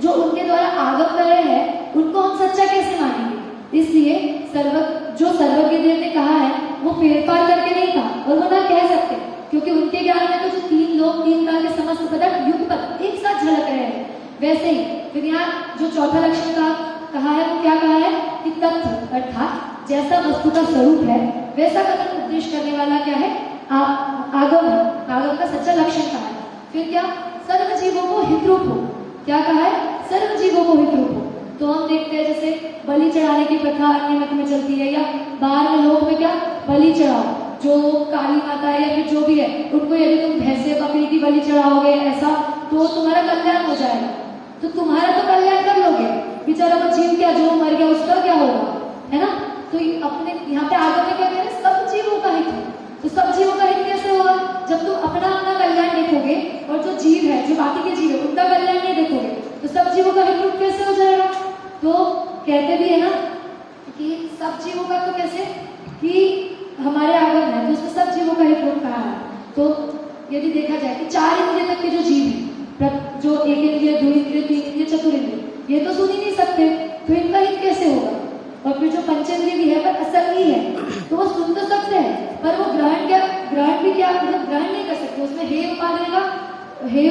जो उनके द्वारा आगम कर रहे हैं उनको हम सच्चा कैसे मानेंगे। इसलिए जो सर्वज्ञदेव ने कहा है वो फेरफार करके नहीं कहा, और वो ना कह सकते, क्योंकि उनके ज्ञान में तो जो 3 लोक 3 काल के समस्त पदार्थ युगपत एक साथ झलक रहे हैं। वैसे ही फिर यहाँ जो चौथा लक्षण का कहा है वो क्या कहा है कि तत्व अर्थात जैसा वस्तु का स्वरूप है वैसा कथन उपदेश करने वाला क्या है, आगम है। आगम का सच्चा लक्षण कहा है। फिर क्या, सर्व जीवों को हितरूप हो। क्या कहा है, सर्व जीवों को हितरूप हो। तो हम देखते हैं जैसे बलि चढ़ाने की प्रथा अन्य मत में चलती है, या बाहर में लोग में क्या बलि चढ़ाओ, जो काली माता है या फिर जो भी है उनको यदि तुम भैंसे बकरी की बलि चढ़ाओगे ऐसा तो तुम्हारा कल्याण हो जाएगा। तो तुम्हारा तो कल्याण कर लोगे, बेचारा वो जीव क्या जो मर गया उसका क्या होगा, है ना। तो अपने यहाँ पे आगे में क्या कह रहे हैं, सब जीवों का हित। तो सब जीवों का हित कैसे होगा, जब तुम अपना अपना कल्याण देखोगे और जो जीव है, जो बाकी के जीव है उनका कल्याण नहीं देखोगे, तो सब जीवों का हित कैसे हो जाएगा। तो कहते भी है ना कि सब जीवों का तो कैसे कि हमारे आगम है तो उसमें सब जीवों का हित कहा है। तो यदि देखा जाए कि 4 इंद्रिय तक के जो जीव है, जो 1 इंद्रिय 2 इंद्रिय 3 इंद्रिय चतुर्इंद्रिय, ये तो सुन ही नहीं सकते, तो इनका हित कैसे होगा। और फिर जो पंचेंद्रिय भी है पर असंगी है, तो वो सुन तो सकते हैं पर वो ग्रहण भी क्या मतलब ग्रहण नहीं कर सकते, उसमें हे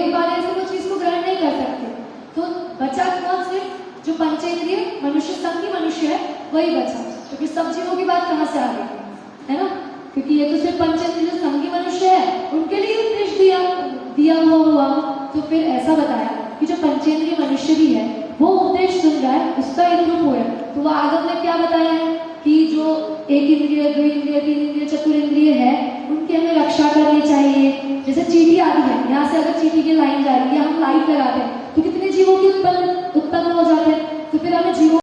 उपादेय से वो चीज को ग्रहण नहीं कर सकते। तो बचा कौन, सिर्फ जो पंचेंद्रिय मनुष्य संगी मनुष्य है वही बचा, क्योंकि सब जीवों की बात कहाँ से आ गई, है ना। क्योंकि ये तो सिर्फ पंचेंद्रिय जो संगी मनुष्य है उनके लिए उपदेश दिया हुआ। तो फिर ऐसा बताया कि जो पंचेंद्रिय मनुष्य भी है वो उपदेश सुन रहा है, उसका हितरूप हुआ है। तो वो आगम ने क्या बताया है कि जो 1 इंद्रिय 2 इंद्रिय 3 इंद्रिय चतुर्इंद्रिय है उनकी हमें रक्षा करनी चाहिए। जैसे चींटी आदि है, यहाँ से अगर चींटी की लाइन जा रही है, हम लाइट लगाते हैं तो कितने जीवों की उत्पन्न हो जाते हैं, तो फिर हमें जीवों